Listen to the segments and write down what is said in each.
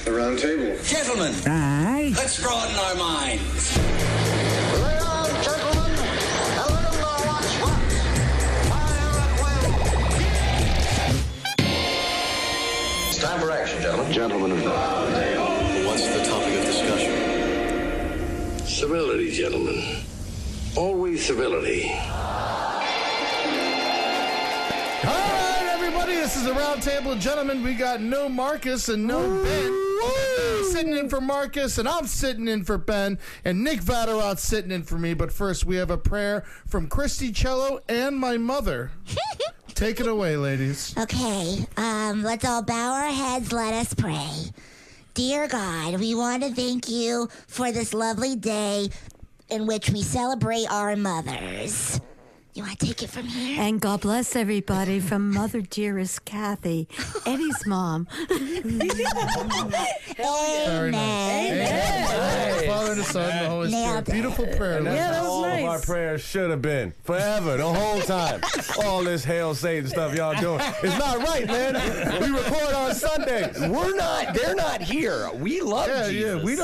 The round table. Gentlemen, Aye. let's broaden our minds. Lay on, gentlemen, and let them know what's what. Fire at will. It's time for action, gentlemen. Gentlemen of the round table. What's the topic of discussion? Civility, gentlemen. Always civility. All right, everybody, this is the Roundtable of Gentlemen. We got no Marcus and no Ben. Sitting in for Marcus, and I'm sitting in for Ben, and Nick Vatterot's sitting in for me. But first, we have a prayer from Christy Cello and my mother. Take it away, ladies. Okay, let's all bow our heads. Let us pray. Dear God, we want to thank you for this lovely day in which we celebrate our mothers. You want to take it from here? And God bless everybody from Mother Dearest Kathy, Eddie's mom. Very nice. Amen. Father and the Son and the Holy Spirit. Beautiful prayer. And that's how all of our prayers should have been. Forever, the whole time. All this Hail Satan stuff y'all doing. It's not right, man. We record on Sundays. They're not here. We love Jesus. Yeah, we're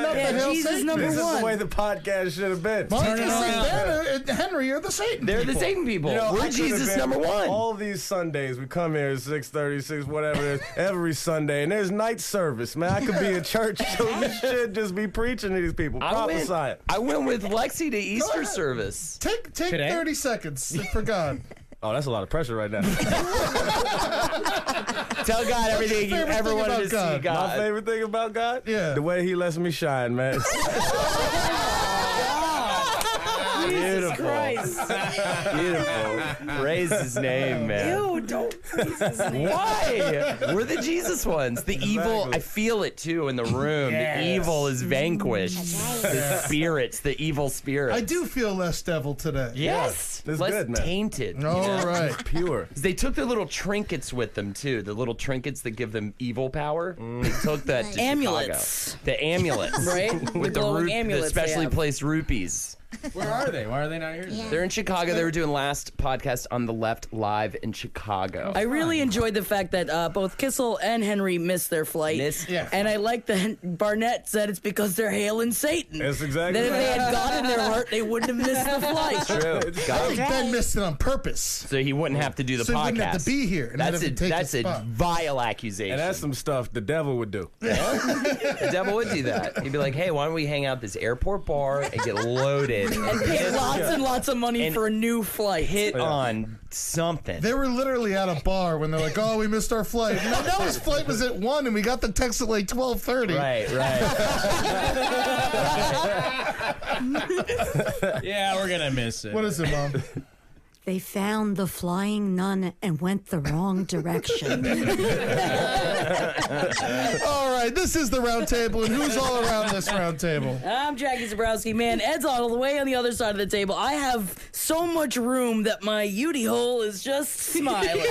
not the Hail Jesus Satan. number This is one. the way the podcast should have been. Marcus and Ben and Henry are the Satan. They're the Satan people. You know, I We're could Jesus have been number one. All these Sundays, we come here at 6:36, whatever it is, every Sunday, and there's night service, man. I could be in church, so this shit just be preaching to these people, prophesying. I went with Lexi to Easter service. Take 30 seconds for God. Oh, that's a lot of pressure right now. Tell God everything you favorite ever thing wanted to about see God. My favorite thing about God? Yeah. The way he lets me shine, man. Beautiful. Beautiful. Praise his name, man. Ew, don't praise his name. Why? We're the Jesus ones. The evil, I feel it too in the room. Yes. The evil is vanquished. The spirits, the evil spirits. I do feel less devil today. Yes. That's Less good, man. tainted. All right. Pure. They took their little trinkets with them too. The little trinkets that give them evil power. They took that to Amulets. Chicago. The amulets, Right? With the glowing the amulets they specially have. placed rupees. Where are they? Why are they not here? Yeah. They're in Chicago. They were doing last podcast on the left live in Chicago. I really enjoyed the fact that both Kissel and Henry missed their flight. Yeah. And I like that Barnett said it's because they're hailing Satan. That's exactly That if they right. had God in their heart, they wouldn't have missed the flight. True. God. Ben missed it on purpose. So he wouldn't have to do the So he podcast. wouldn't have to be here, and That's have to take that's his a spot. vile accusation. And that's some stuff the devil would do. The devil would do that. He'd be like, "Hey, why don't we hang out at this airport bar and get loaded And pay lots and lots of money And for a new flight. hit on something?" They were literally at a bar when they're like, "Oh, we missed our flight." And I know his flight was at 1, and we got the text at like 12:30. Right. Yeah, we're gonna miss it. What is it, Mom? They found the flying nun and went the wrong direction. All right, this is the round table, and who's all around this round table? I'm Jackie Zebrowski. Man, Ed's all the way on the other side of the table. I have so much room that my Udy hole is just smiling.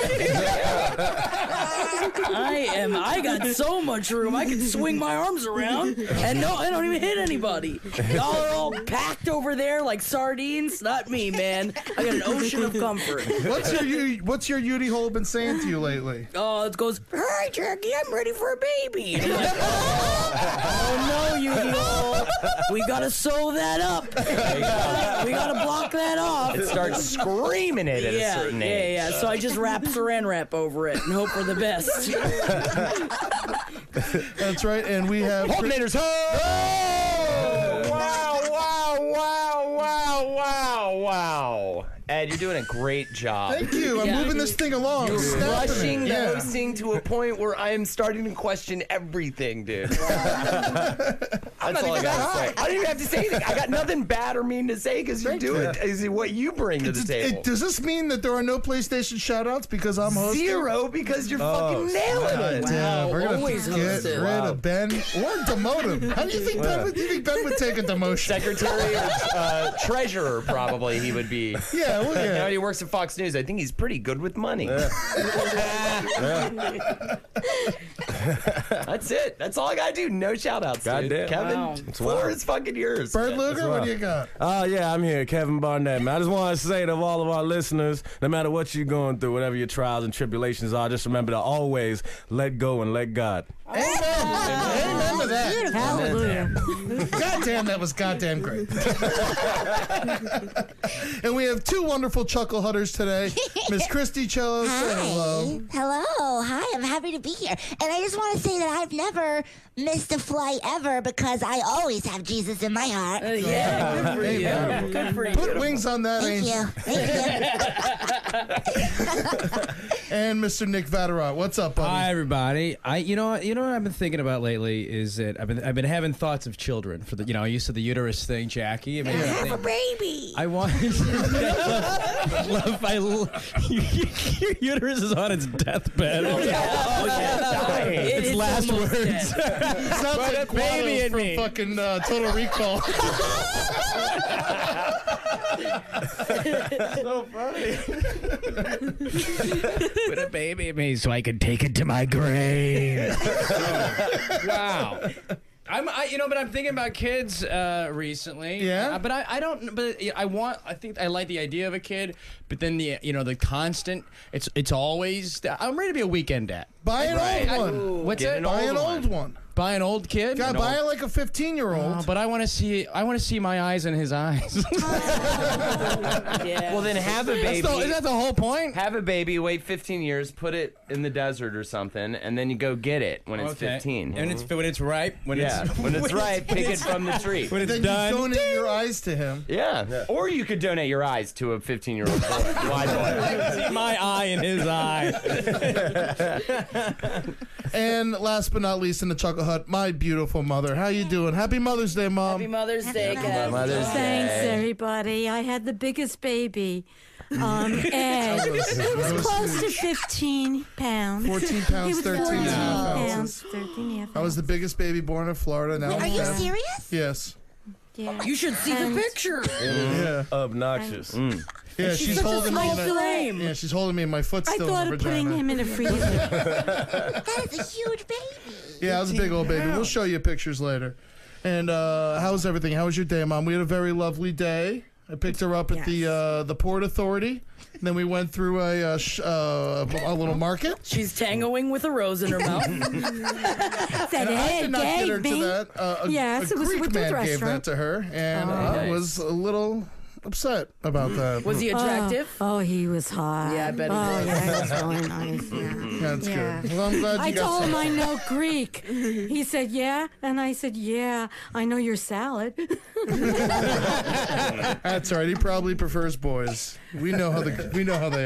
I got so much room. I can swing my arms around, and no, I don't even hit anybody. Y'all are all packed over there like sardines. Not me, man. I got an ocean of comfort. What's your Udy hole been saying to you lately? Oh, it goes, "Hi, Jackie, I'm ready for a baby." And I'm like, oh no, Udy hole. We gotta sew that up. We gotta block that off. It starts screaming it at a certain age. Yeah. So I just wrap saran wrap over it and hope for the best. That's right, and we have... Holdenators, Wow. Ed, you're doing a great job. Thank you. I'm moving this thing along. You're Snapping rushing it. the Yeah. hosting to a point where I am starting to question everything, dude. That's all I gotta say. I don't even have to say anything. I got nothing bad or mean to say because you do it. Is what you bring to the table. Does this mean that there are no PlayStation shoutouts because I'm hosting? Zero because you're fucking nailing it. Yeah, we're gonna always get hosted. rid of Ben or demote him. How do you think Ben would? Do you think Ben would take a demotion? Secretary or treasurer, probably he would be. Yeah, well, You know, yeah. he works at Fox News. I think he's pretty good with money. That's it. That's all I gotta do. No shout outs, dude. Goddamn. Kevin, Wow. floor is fucking yours. Bird Luger, what do you got? Oh, yeah, I'm here, Kevin Barnett, man. I just want to say to all of our listeners, no matter what you're going through, whatever your trials and tribulations are, just remember to always let go and let God. Amen. Amen to that. Hallelujah. Goddamn, that was goddamn great. And we have two wonderful chuckle hudders today. Miss Christy Cello, say hello. Hello. Hi, I'm happy to be here. And I just want to say that I've never missed a flight ever because I always have Jesus in my heart. Yeah, good for you. Amen. Good for you. Put wings on that Thank angel. you. Thank you. And Mr. Nick Vatterott, what's up, buddy? Hi, everybody. You know what I've been thinking about lately is that I've been having thoughts of children for the used to the uterus thing, Jackie. I mean, Have a baby. I want your uterus is on its deathbed. Its last almost words. dead. Sounds like baby Guado in from me. fucking Total Recall. So funny. Put a baby in me so I can take it to my grave. Wow. But I'm thinking about kids recently. Yeah? But I don't. But I think I like the idea of a kid. But then the constant. It's always. I'm ready to be a weekend dad. Buy an old one. What's Get it? an Buy an old old one. Buy an old kid. God, buy it like a 15-year-old. But I want to see. I want to see my eyes in his eyes. Yeah. Well, then have a baby. Is that the whole point? Have a baby, wait 15 years, put it in the desert or something, and then you go get it when it's 15. And when it's ripe. When it's ripe, pick it from the tree. When it's Then done. you donate your eyes to him. Yeah. Or you could donate your eyes to a 15-year-old boy. Why not? See my eye in his eye. And last but not least in the Chuckle Hut, my beautiful mother. How you doing? Happy Mother's Day, Mom. Happy Mother's Day, guys. Mother's Thanks, Day. everybody. I had the biggest baby, Ed. He was close to 15 pounds. 14 pounds, He was 13 and a half ounces. 13 and a half I was the biggest baby born in Florida. Now Are I'm you 10. serious? Yes. Yeah. You should see the picture. Yeah. Obnoxious. Yeah, she's holding me. Small flame. Yeah, she's holding me, and my foot's I still in thought the of putting vagina. him in a freezer. That is a huge baby. Yeah, I was a big old baby. We'll show you pictures later. And how's everything? How was your day, Mom? We had a very lovely day. I picked her up at the Port Authority. And then we went through a little market. She's tangoing with a rose in her mouth. That I Ed did not get her gave me. to that. Yes, a it was Greek with the man gave that restaurant. to her, and I was a little upset about that. Was he attractive? Oh, he was hot. Yeah, I bet he Oh, was. yeah, he was really nice. Yeah. That's Yeah. good. Well, I'm glad you I got told him some. I know Greek. He said, yeah. And I said, yeah, I know your salad. That's all right. He probably prefers boys. We know how they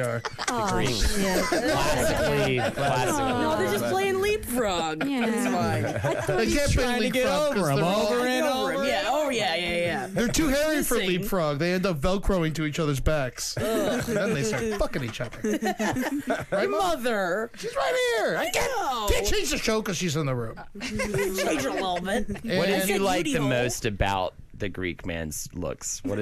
are. Classically. No, they're just playing leapfrog. Yeah. That's fine. They can't play leapfrog 'cause they're all- over and Over him. over. Yeah. Oh, yeah. They're too hairy for Missing. leapfrog. They end up velcroing to each other's backs. And then they start fucking each other. Your mother. She's right here. I can't change the show because she's in the room. Change a little bit. What did And- you like the Beauty hole. most about the Greek man's looks? What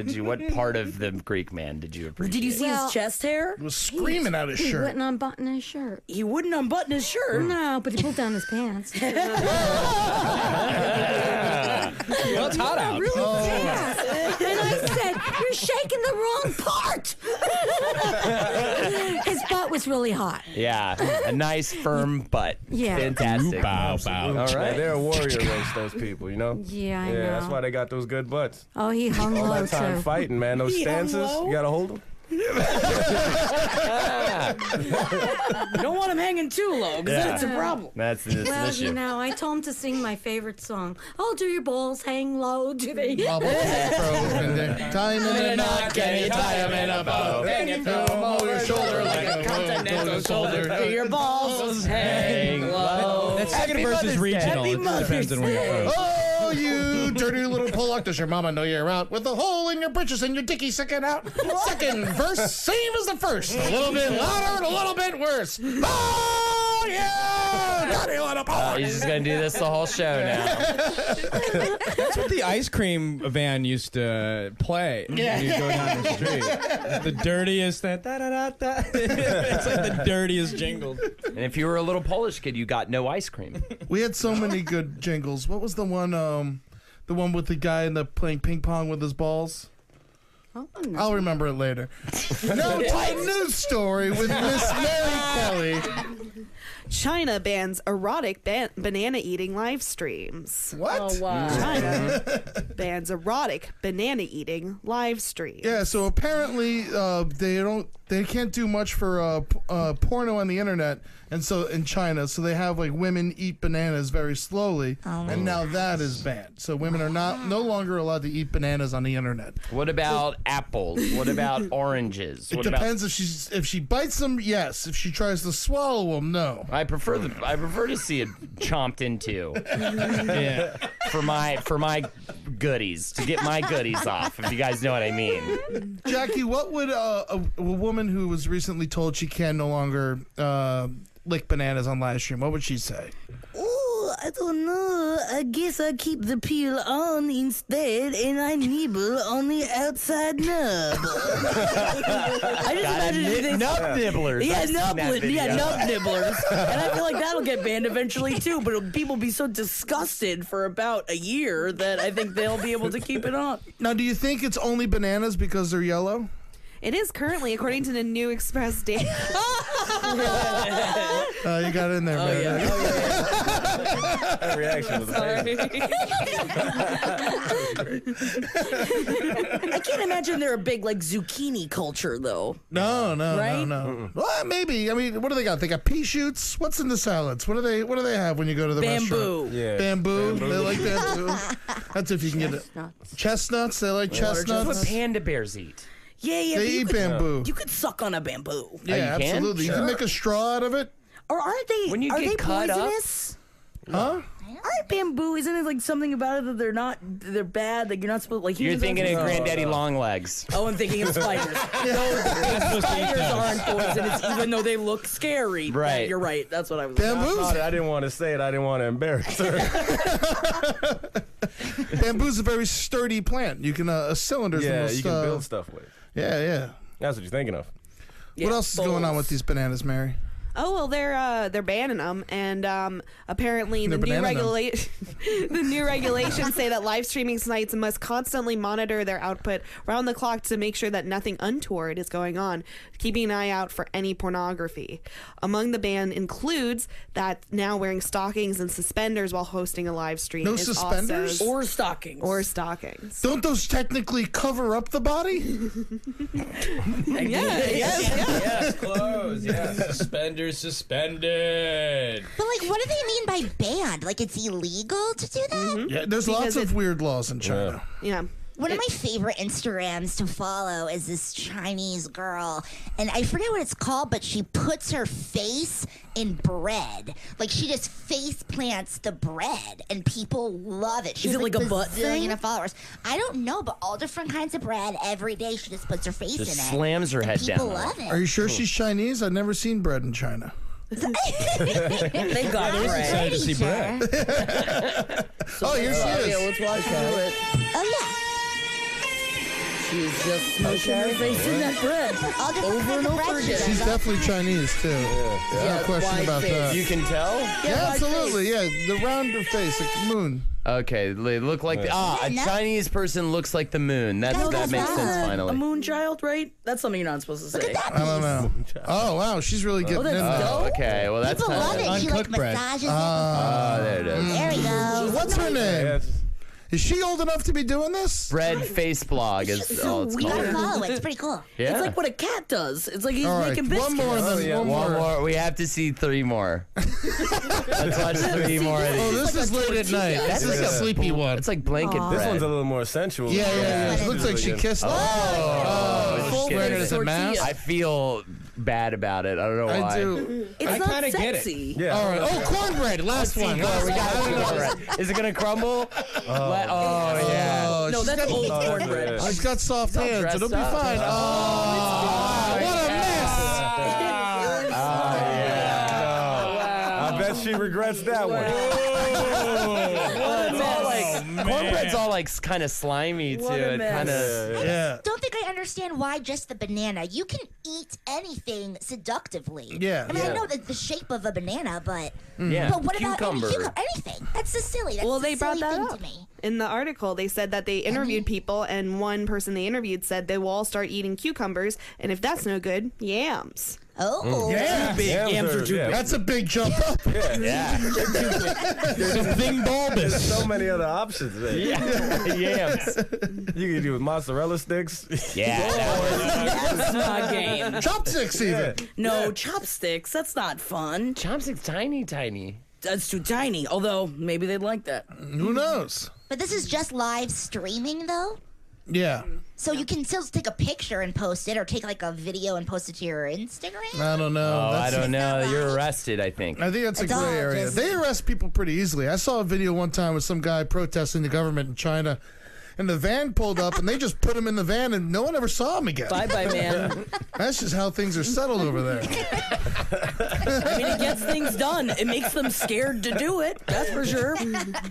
part of the Greek man did you appreciate? Did you see Well- his chest hair? was screaming out his He shirt. wouldn't unbutton his shirt. He wouldn't unbutton his shirt. No, but he pulled down his pants. Well, it's hot out. Really fast. And I said, you're shaking the wrong part. His butt was really hot. Yeah, a nice firm butt. Yeah. Fantastic. Bow, bow. All right. They're a warrior race, those people, you know? Yeah, I Yeah, know. that's why they got those good butts. Oh, he hung All low, that time too. fighting, man. Those He hung stances, low? you gotta hold them. You don't want him hanging too low, because then it's a problem. That's an Well, issue. you know, I told him to sing my favorite song. Oh, do your balls hang low? Do they? Bubble, time in a knot, can you tie him in a bow? Can you throw him over your shoulder like a continental shoulder? Do your balls hang low? That second Happy verse is Mother's Day. regional. Happy It depends on where you're from. Oh, you dirty little Pollock, does your mama know you're out with a hole in your britches and your dicky sticking out? Second verse, same as the first. A little bit louder and a little bit worse. Oh, yeah! He's just gonna do this the whole show now. That's what the ice cream van used to play when you go down the street. The dirtiest, that da-da-da-da. It's like the dirtiest jingle. And if you were a little Polish kid, you got no ice cream. We had so many good jingles. What was the one with the guy playing ping pong with his balls? Oh, no. I'll remember it later. Now to the news story with Miss Mary Kelly. China bans erotic banana eating live streams. What? Oh, wow. China bans erotic banana eating live streams. Yeah, so apparently they can't do much for porno on the internet, and so in China, so they have like women eat bananas very slowly, and now that is banned. So women are no longer allowed to eat bananas on the internet. What about apples? What about oranges? It depends if she bites them. Yes. If she tries to swallow them, no. I prefer to see it chomped into. Yeah. For my goodies, to get my goodies off, if you guys know what I mean. Jackie, what would a woman who was recently told she can no longer lick bananas on live stream, what would she say? Oh, I don't know. I guess I keep the peel on instead, and I nibble on the outside nub. I just imagine Nub nibblers. Yeah, I've seen that nub video. nibblers. And I feel like that'll get banned eventually too. But people will be so disgusted for about a year that I think they'll be able to keep it on. Now, do you think it's only bananas because they're yellow? It is currently, according to the New Express data. You got it in there, man. Yeah. That reaction was amazing. I can't imagine they're a big like zucchini culture though. No. Right? Well, maybe. I mean, what do they got? They got pea shoots. What's in the salads? What do they have when you go to the Bamboo. restaurant? Yeah. Bamboo. They like that too. That's if you can get it. Chestnuts. They like That's chestnuts. what panda bears eat. Yeah. They but eat bamboo. You could suck on a bamboo. Yeah, you can? absolutely. You can make a straw out of it. Or aren't they? When you are get they cut up- poisonous? Huh? Aren't bamboo? Isn't it like something about it that they're bad? Like you're not supposed like. You're thinking of Granddaddy Longlegs. Oh, I'm thinking of spiders. No, spiders aren't poisonous, even though they look scary. Right. Yeah, you're right. That's what I was. Bamboo's I didn't want to say it. I didn't want to embarrass her. Bamboo's a very sturdy plant. You can cylinder's the Yeah, most, you can build stuff with. Yeah. That's what you're thinking of. Yeah, What else is going on with these bananas, Mary? Oh well, they're banning them, and apparently the They're new banana the new regulations say that live streaming sites must constantly monitor their output round the clock to make sure that nothing untoward is going on, keeping an eye out for any pornography. Among the ban includes that now wearing stockings and suspenders while hosting a live stream. No is suspenders? also, Or stockings. or stockings. Don't those technically cover up the body? Yes. Clothes, yeah. Suspended. But like, what do they mean by banned? Like, it's illegal to do that? Yeah, there's lots of weird laws in China. Yeah. One of my favorite Instagrams to follow is this Chinese girl, and I forget what it's called, but she puts her face in bread. Like, she just face plants the bread, and people love it. She's Is it like a butt thing? Of followers. I don't know, but all different kinds of bread. Every day she just puts her face Just in it. slams her and head people down. love it. Are you sure she's Chinese? I've never seen bread in China. They got There's bread. excited to see bread. Oh, here she is. Yeah, let's watch her. Oh yeah. She's just smushing her face in that bread All different over kinds and of over bread she again. She's does. definitely Chinese, too. Yeah, No question wide about face. that. You can tell? Yeah, absolutely. Yeah, the rounder face, like the moon. Okay, they look like a no. Chinese person looks like the moon. That that's makes sense A finally. moon child, right? That's something you're not supposed to say. I don't know. Oh, wow, she's really getting that's in there. dope. Okay, well that's People love it. She like Uncooked bread. massages it. Oh, there it is. There we go. What's her name? Yeah, Is she old enough to be doing this? Bread face blog is all it's You gotta called. follow it. It's pretty cool. Yeah. It's like what a cat does. It's like he's All right, making one biscuits. more, then yeah. one One more. more. We have to see 3 more. Let's watch 3 more of Oh, these. this is late at night. That's This is like a a sleepy one. It's like blanket This bread. one's a little more sensual. Yeah. It looks like she kissed. Oh, Full shit. Wearing it face as a tortilla. mask? I feel bad about it. I don't know why. I do. It's I not kinda get it. sexy. Yeah. All right. Oh, cornbread. Last one. We got it. Is it gonna crumble? Oh yeah. Oh, No, she's that's got- old cornbread. She's got soft all hands. dressed It'll be up. fine. Oh, what a mess. I bet she regrets that one. It's all like cornbread's all like kind of slimy too. What a It mess. kind of Yeah. Don't think I understand why just the banana. You can eat anything seductively. Yeah. I mean, Yeah. I know the shape of a banana, but yeah. what Cucumber. about anything? That's just silly. That's Well, a they brought silly that thing up to me. in the article. They said that they interviewed people, and one person they interviewed said they will all start eating cucumbers, and if that's no good, yams. Oh. Yeah. Big yams are too big. That's a big jump up. Yeah. Something bulbous. There's so many other options there. Yeah. Yams. You can do with mozzarella sticks. Yeah. That's not game. Chopsticks even. No, chopsticks. That's not fun. Chopsticks tiny. That's too tiny. Although, maybe they'd like that. Who knows? But this is just live streaming, though? Yeah. So you can still take a picture and post it, or take like a video and post it to your Instagram? I don't know. Oh, I That's- don't know. You're arrested, I think. I think that's a It's all gray area. just- They arrest people pretty easily. I saw a video one time with some guy protesting the government in China, and the van pulled up, and they just put him in the van, and no one ever saw him again. Bye-bye, man. That's just how things are settled over there. I mean, it gets things done. It makes them scared to do it. That's for sure.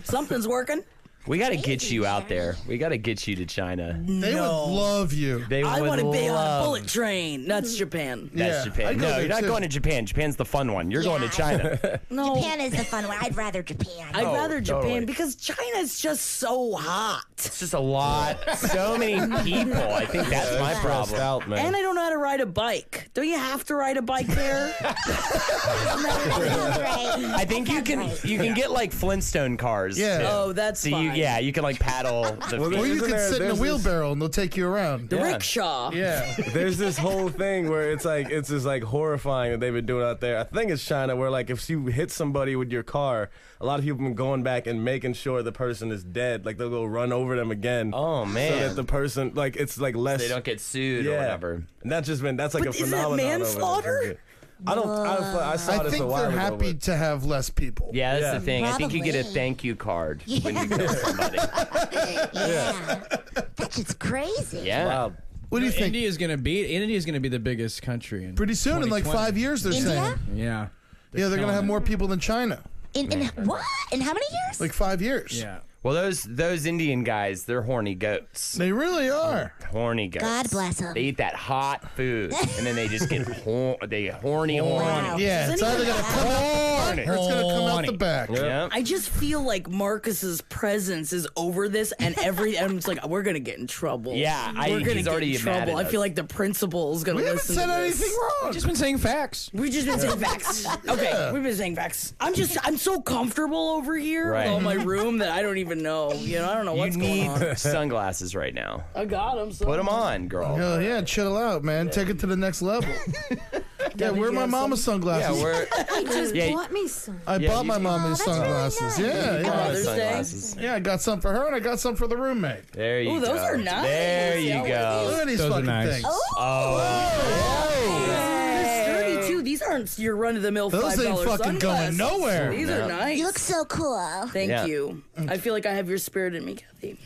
Something's working. We got to get you out there. We got to get you to China. They would love you. They I would want to be on a love- bullet train. That's Japan. That's Yeah, Japan. I'd go No, there you're not too. going to Japan. Japan's the fun one. You're going to China. No, Japan is the fun one. I'd rather Japan. I'd rather Japan totally. because China's just so hot. It's just a lot. So many people. I think that's my Stressed problem. out, man. And I don't know how to ride a bike. Don't you have to ride a bike there? I think you can get like Flintstone cars. Yeah. too. Oh, that's so fine. you can like paddle the Well, feet. Or you Isn't could there- sit in a there's this- wheelbarrow, and they'll take you around. The rickshaw. Yeah. There's this whole thing where it's just like horrifying that they've been doing out there. I think it's China, where like if you hit somebody with your car, a lot of people have been going back and making sure the person is dead. Like they'll go run over them again. Oh, So man. that the person, like, it's like less. They don't get sued or Yeah. whatever. And that's like But a isn't it phenomenon. over there. manslaughter? I saw I this think a while they're ago, happy but- to have less people. Yeah, that's Yeah. the thing. I think you get a Probably. thank you card when you kill somebody. Yeah. That's just crazy. Yeah. Wow. What do you think? India's gonna be the biggest country in Pretty soon, in like 2020. 5 years, they're India? saying. Yeah. Yeah, they're going to have more people than China. In what? In how many years? Like 5 years. Yeah. Well, those Indian guys, they're horny goats. They really are. Horny goats. God bless 'em. They eat that hot food, and then they just get horny. Wow. Yeah, it's either going to come out Horny. or it's going to come out the back. Yeah. I just feel like Marcus's presence is over this, and it's like we're gonna get in trouble. Yeah, we're gonna he's get already in mad trouble. at I feel us. like the principal is gonna We haven't listen said to this. anything wrong. Just been saying facts. We've just been saying facts. Okay, we've been saying facts. I'm so comfortable over here Right. with all my room that I don't even know. I don't know what's you going need on. sunglasses right now. I got them. So Put them on, girl. Hell yeah, chill out, man. Take it to the next level. Yeah, where are my mama's Yeah, sunglasses? I just Yeah. bought me some. I Yeah, bought you- my mama's that's really sunglasses. nice. Yeah, yeah. Mother's Day. sunglasses. Yeah, I got some for her and I got some for the roommate. There you Ooh, go. those are nice. There you Yeah, go. Look at these Those are fucking nice. things. They're sturdy too. These aren't your run-of-the-mill Those ain't $5 fucking going sunglasses. nowhere. These are nice. You look so cool. Thank Yeah. you. I feel like I have your spirit in me, Kathy.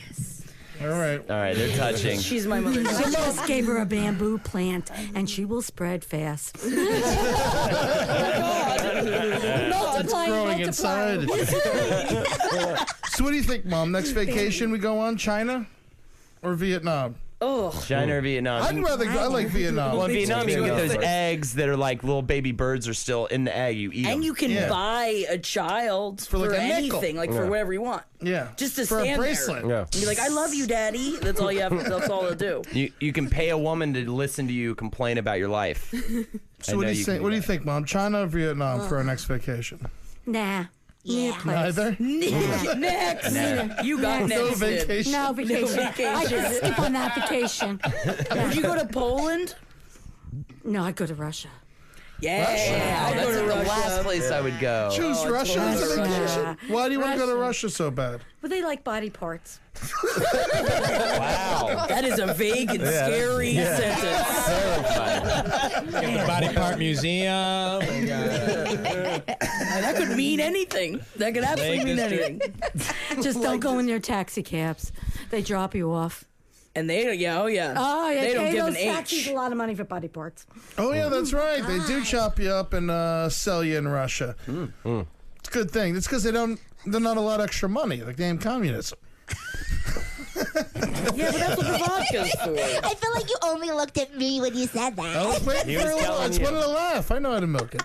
All right. All right, they're touching. She's my mother. I just gave her a bamboo plant, and she will spread fast. It's growing inside. So what do you think, Mom? Next vacation we go on? China or Vietnam? Oh, China or Vietnam? I'd rather go. I like Vietnam. Well, in Me Vietnam, too. you can get those First. eggs that are like little baby birds are still in the egg. You eat them. and you can Yeah. buy a child for, like a nickel. anything, like for whatever you want. Yeah. Just to for a stand bracelet. there. Yeah. And be like, I love you, Daddy. That's all you have. That's all to do. You can pay a woman to listen to you complain about your life. So what do you think? What do you think, Mom? China or Vietnam for our next vacation? Nah. Yeah. Neither. Next. You got No next. vacation. No vacation. I can skip on that vacation. Would you go to Poland? No, I go to Russia. Yeah. I'd That's go to the Russia. last place I would go. Choose Russia as a Russia. vacation. Why do you want to go to Russia so bad? But they like body parts. Wow. That is a vague and scary sentence. The body part museum. We got, That could mean anything. That could absolutely mean anything. Just don't go in their taxi cabs. They drop you off. And they, yeah, oh yeah. Oh, yeah. They don't pay give those an taxis H. a lot of money for body parts. Oh yeah, that's right. They do chop you up and sell you in Russia. It's a good thing. It's because they're not allowed extra money, like damn communism. Yeah, but that's what the vodka's for. I feel like you only looked at me when you said that. I was waiting for a little. I just wanted to laugh. I know how to milk it.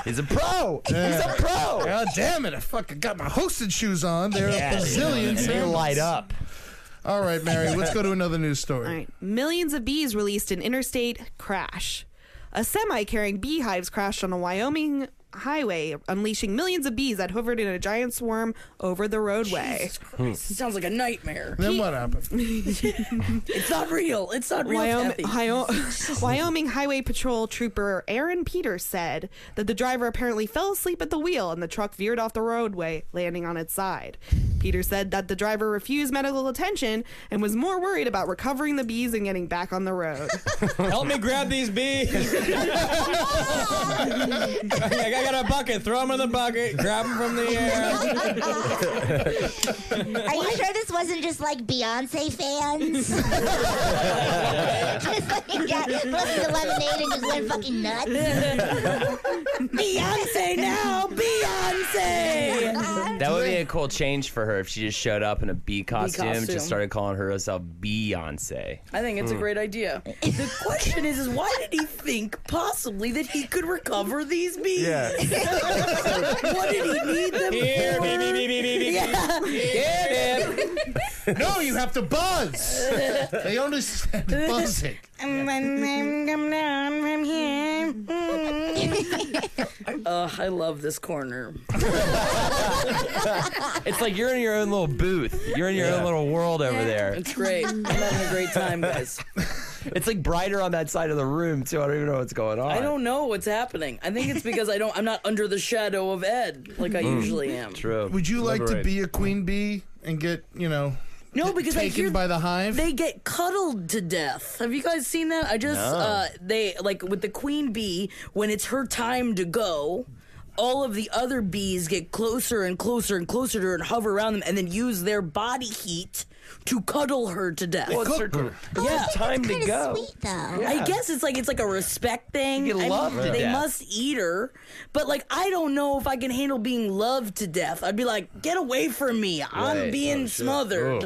He's a pro. Yeah. He's a pro. God damn it! I fucking got my hosted shoes on. They're a bazillion. They light up. All right, Mary. Let's go to another news story. All right. Millions of bees released in interstate crash. A semi carrying beehives crashed on a Wyoming highway, unleashing millions of bees that hovered in a giant swarm over the roadway. Jesus Christ, it sounds like a nightmare. Then what happened? It's not real. It's not real. Wyoming Highway Patrol Trooper Aaron Peters said that the driver apparently fell asleep at the wheel and the truck veered off the roadway, landing on its side. Peters said that the driver refused medical attention and was more worried about recovering the bees and getting back on the road. Help me grab these bees. I got a bucket. Throw them in the bucket. Grab them from the air. Are you sure this wasn't just like Beyonce fans? Just like listened to Lemonade and just went fucking nuts. Beyonce now, Beyonce. That would be a cool change for her if she just showed up in a bee costume, just started calling herself Beyonce. I think it's a great idea. The question is why did he think possibly that he could recover these bees? Yeah. What did he need them Here, for? Yeah. Here, No, you have to buzz. They understand buzzing. I love this corner. It's like you're in your own little booth. You're in your own little world over there. It's great. I'm having a great time, guys. It's like brighter on that side of the room too. I don't even know what's going on. I don't know what's happening. I think it's because I'm not under the shadow of Ed like I usually am. True. Would you like to be a queen bee and get, No, because taken by the hive? They get cuddled to death. Have you guys seen that? I just they like with the queen bee when it's her time to go. All of the other bees get closer and closer and closer to her and hover around them, and then use their body heat to cuddle her to death. Well, it's time to go. Sweet, though. I guess it's like a respect thing. You get loved to They death. must eat her, but like I don't know if I can handle being loved to death. I'd be like, get away from me! I'm Right. being smothered.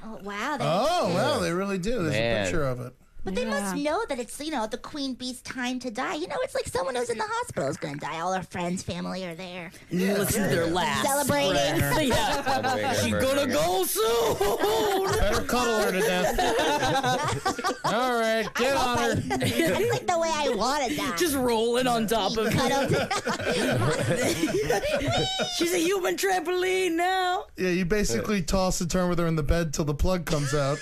Oh, wow. Oh, wow, they really do. There's Man. a picture of it. But they must know that it's, the queen bee's time to die. It's like someone who's in the hospital is going to die. All her friends, family are there. Listen to their last Celebrating. yeah, she's gonna go soon. Better cuddle her to death. All right, get on her. That's like the way I want to die. Just rolling on top of her. Cuddled. She's a human trampoline now. Yeah, you basically toss and turn with her in the bed till the plug comes out.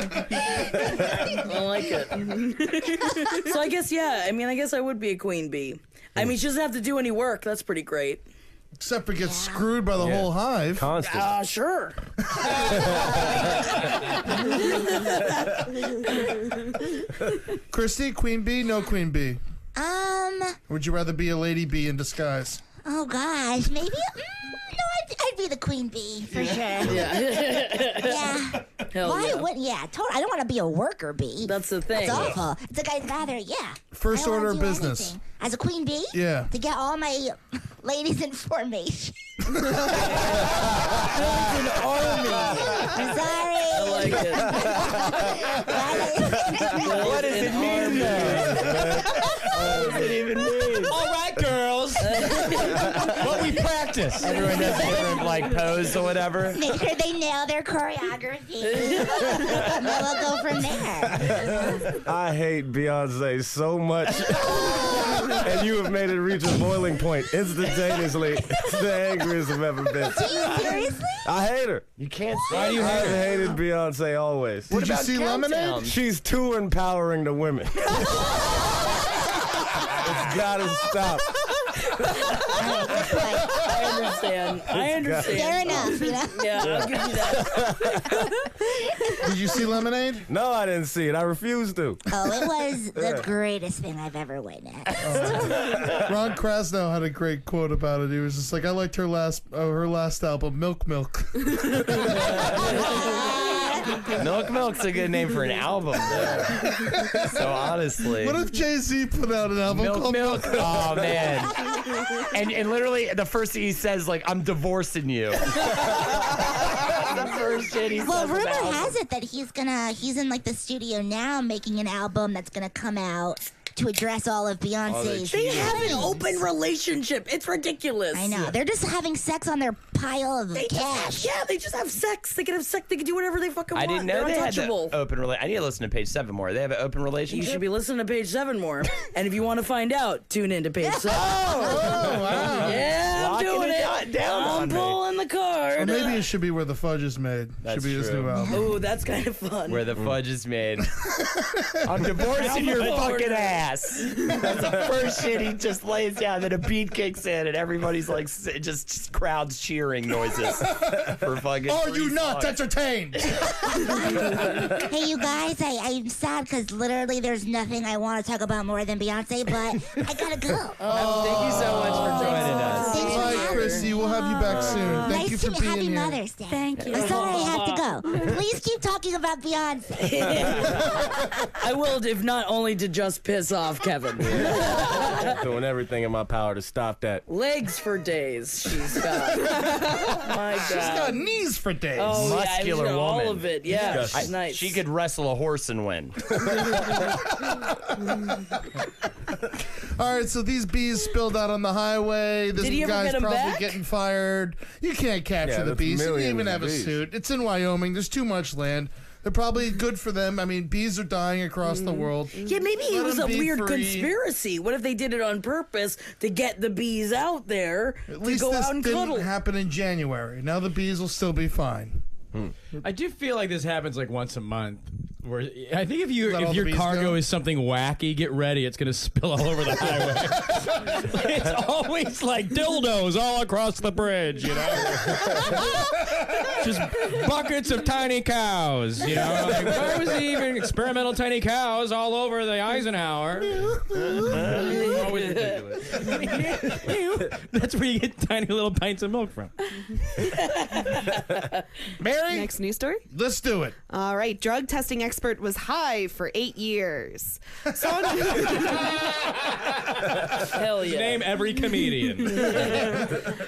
I like it. So I guess I guess I would be a queen bee. I mean, she doesn't have to do any work. That's pretty great. Except for get screwed by the whole hive. Constant. Sure. Christy, queen bee, no queen bee? Would you rather be a lady bee in disguise? Oh, gosh. Maybe. No, I'd be the queen bee for sure. Yeah. Hell Why yeah. wouldn't? Yeah, totally. I don't want to be a worker bee. That's the thing. That's awful. It's like I'd rather, First I don't order wanna of do business. anything. As a queen bee? Yeah. To get all my ladies in formation. An army. I'm sorry. I like it. What does it mean though? What does it even mean? All right, girls. What we practice. Everyone has different pose or whatever. Make sure they nail their choreography. And then we'll go from there. I hate Beyonce so much. And you have made it reach a boiling point instantaneously. It's the angriest I've ever been. Do you seriously? I hate her. You can't say Why do you hate her? I hated Beyonce always. Did you see Lemonade? She's too empowering to women. It's gotta stop. I understand. Fair enough, Yeah, I'll give you that. Did you see Lemonade? No, I didn't see it. I refused to. Oh, it was the greatest thing I've ever witnessed. Ron Krasnow had a great quote about it. He was just like, I liked her last album, Milk Milk. Milk's a good name for an album, though. So honestly, What if Jay-Z put out an album called Milk. Oh man! And literally the first thing he says like, "I'm divorcing you." The first shit he Well, says rumor about has it that he's in like the studio now making an album that's gonna come out to address all of Beyonce's. They have an feelings. open relationship. It's ridiculous. I know. They're just having sex on their pile of cash. They just have sex. They can have sex. They can do whatever they fucking I want. didn't know They're they had untouchable. the open relationship. I need to listen to page 7 more. They have an open You relationship. should be listening to page 7 more. And if you want to find out, tune in to page 7. Oh, wow. Yeah, I'm Locking doing it it. down on I'm me. pulling the card. Or maybe it should be Where the Fudge is Made. That's should be his true. new album. Oh, that's kind of fun. Where the fudge is made. I'm divorcing your fucking ass. That's the first shit he just lays down. Then a beat kicks in, and everybody's like, just crowds cheering noises for fucking. Are 3 you not songs. entertained? Hey, you guys, I'm sad because literally there's nothing I want to talk about more than Beyonce, but I gotta go. Thank you so much for joining us. Thanks for Bye, having me. Chrissy. We'll have you back soon. Thank Nice you for to being Happy here. Mother's Day. Thank you. I'm sorry I have to go. Please keep talking about Beyonce. I will, if not only to just piss off Kevin. Doing everything in my power to stop that. Legs for days she's got. My God. She's got knees for days. Oh, Muscular yeah, woman. all of it. Yeah, Disgusting. she's nice. She could wrestle a horse and win. All right, so these bees spilled out on the highway. This Did he ever guy's get 'em probably back? getting fired. You can't capture Yeah, the that's bees. You don't millions even of have a bees. suit. It's in Wyoming. There's too much land. They're probably good for them. I mean, bees are dying across the world. Yeah, maybe it Let was 'em a be weird free. conspiracy. What if they did it on purpose to get the bees out there At to least go this out and didn't cuddle? happen in January. Now the bees will still be fine. I do feel like this happens like once a month. Where I think if Let all the your bees cargo go? is something wacky, get ready. It's gonna spill all over the highway. It's always like dildos all across the bridge, you know. Just buckets of tiny cows, you know. Like, why was he even experimental tiny cows all over the Eisenhower? Always ridiculous. That's where you get tiny little pints of milk from. Mary, Next news story. let's do it. All right, drug testing expert was high for 8 years. Sonia Hell yeah. Name every comedian.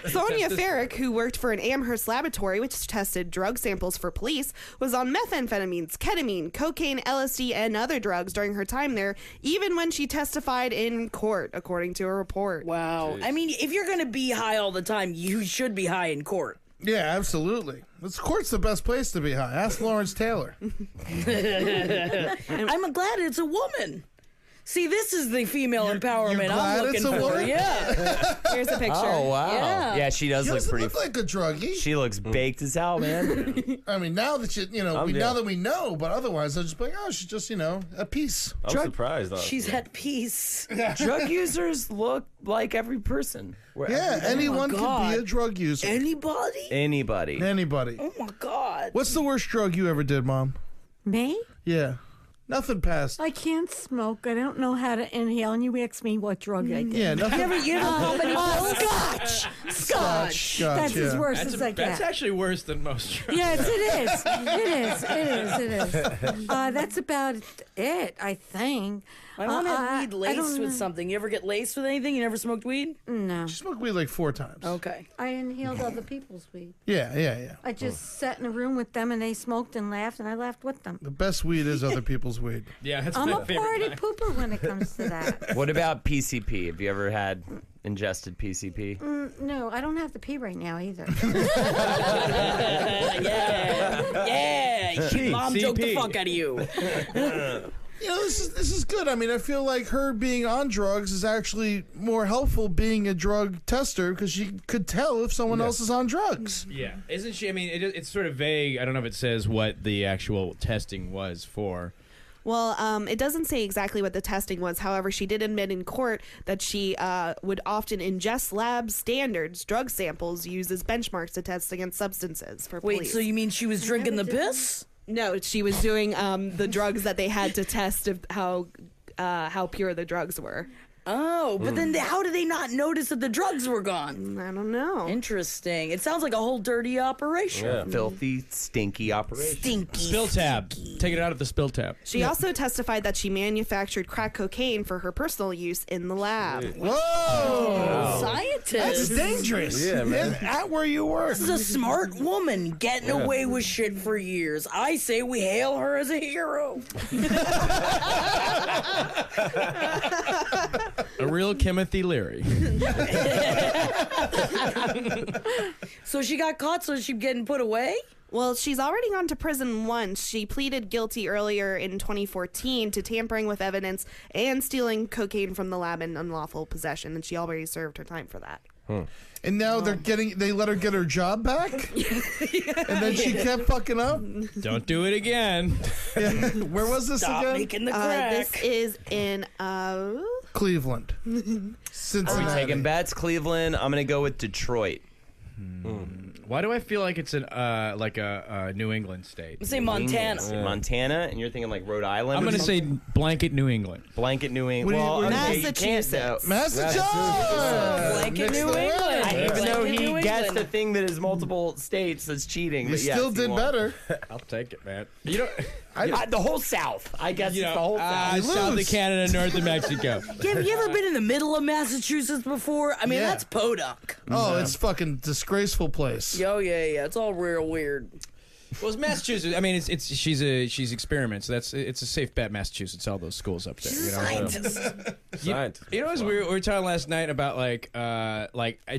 Farrick, who worked for an Amherst laboratory which tested drug samples for police, was on methamphetamines, ketamine, cocaine, LSD, and other drugs during her time there, even when she testified in court, according to a report. Wow. I mean, if you're going to be high all the time, you should be high in court. Yeah, absolutely. This court's the best place to be high. Ask Lawrence Taylor. I'm glad it's a woman. See, this is the female empowerment glad I'm it's looking a for. woman? Yeah. Here's a picture. Oh wow! Yeah. she does She look doesn't pretty. look like a druggie. She looks baked as hell, man. I mean, now that yeah. now that we know, but otherwise, I'd just be like, oh, she's just, at peace. I'm surprised. Honestly. She's at peace. Drug users look like every person. Yeah, anyone could be God. a drug user. Anybody? Anybody. Anybody. Oh my God. What's the worst drug you ever did, Mom? Me? Yeah. Nothing passed. I can't smoke. I don't know how to inhale. And you ask me what drug I did. Yeah, nothing. Scotch. Scotch. That's as yeah. worse That's, as I that's get. actually worse than most drugs. Yes, it is. It is. That's about it, I think. I want to have weed I laced don't with know. something. You ever get laced with anything? You never smoked weed? No. She smoked weed like 4 times. Okay. I inhaled other people's weed. Yeah. I just sat in a room with them and they smoked and laughed and I laughed with them. The best weed is other people's weed. Yeah, that's I'm my a favorite party kind. pooper when it comes to that. What about PCP? Have you ever had ingested PCP? No, I don't have to pee right now either. Yeah. Mom joked the CP. fuck out of you. This is good. I mean, I feel like her being on drugs is actually more helpful being a drug tester because she could tell if someone else is on drugs. Yeah, isn't she? I mean, it's sort of vague. I don't know if it says what the actual testing was for. Well, it doesn't say exactly what the testing was. However, she did admit in court that she would often ingest lab standards, drug samples, used as benchmarks to test against substances for Wait, police. so you mean she was drinking the piss? No, she was doing the drugs that they had to test of how pure the drugs were. Oh, but then how did they not notice that the drugs were gone? I don't know. Interesting. It sounds like a whole dirty operation. Yeah. Filthy, stinky operation. Stinky. Spill tab. Take it out at the spill tab. She also testified that she manufactured crack cocaine for her personal use in the lab. Whoa! Scientist. That's dangerous. Yeah, man. At where you work. This is a smart woman getting away with shit for years. I say we hail her as a hero. A real Timothy Leary. So she got caught, so she's getting put away? Well, she's already gone to prison once. She pleaded guilty earlier in 2014 to tampering with evidence and stealing cocaine from the lab in unlawful possession, and she already served her time for that. And now they let her get her job back? And then she kept fucking up? Don't do it again. Yeah. Where was this Stop again? making the crack. This is in Cleveland. Are we Cincinnati. taking bets? Cleveland. I'm gonna go with Detroit. Why do I feel like it's a New England state? Let's say Montana. Montana, and you're thinking like Rhode Island. I'm or going to say something? blanket New England. Blanket New England. What do you- Well, okay, you can't, Massachusetts. Massachusetts! Blanket Mixed New it up. England. even though Blanket New he guessed England. a thing that is multiple states, that's cheating. You but yes, still he did won. better. I'll take it, man. You know, The whole South. I guess you it's know, the whole South. south lose. of Canada, north of Mexico. Have you ever been in the middle of Massachusetts before? I mean, Yeah. that's podunk. Oh, it's fucking disgraceful place. Yo, yeah. It's all real weird. Well, it's Massachusetts. I mean, she's experiments. So it's a safe bet. Massachusetts, all those schools up there. You know? Scientist. Science. You know, as we were talking last night about like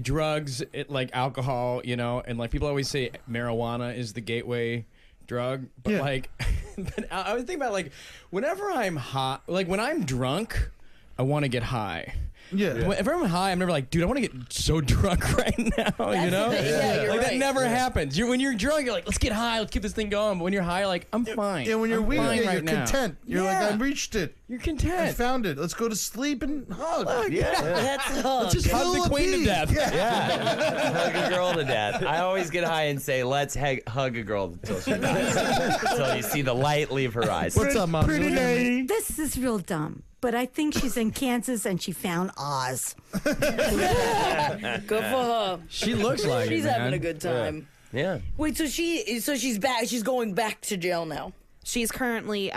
drugs, like alcohol, you know, and like people always say marijuana is the gateway drug, but Yeah. like, but I was thinking about like whenever I'm hot, like when I'm drunk, I want to get high. Yeah. Whenever I'm high, I'm never like, dude, I want to get so drunk right now, you know? Yeah, you're like that right. never happens. When you're drunk, you're like, let's get high, let's keep this thing going. But when you're high, you're like, I'm fine. And when you're I'm weird, fine you're right now. content. You're Yeah. like, I reached it. You're I content. found it. Let's go to sleep and hug. That's Just hug Kill the a queen to bee. death. Yeah, hug a girl to death. I always get high and say, "Let's hug a girl until she dies." Until you see the light leave her eyes. What's up, Mom? Pretty lady. This is real dumb, but I think she's in Kansas and she found Oz. good for her. She looks like She's it, man. having a good time. Yeah. Wait, so she's back. She's going back to jail now. She's currently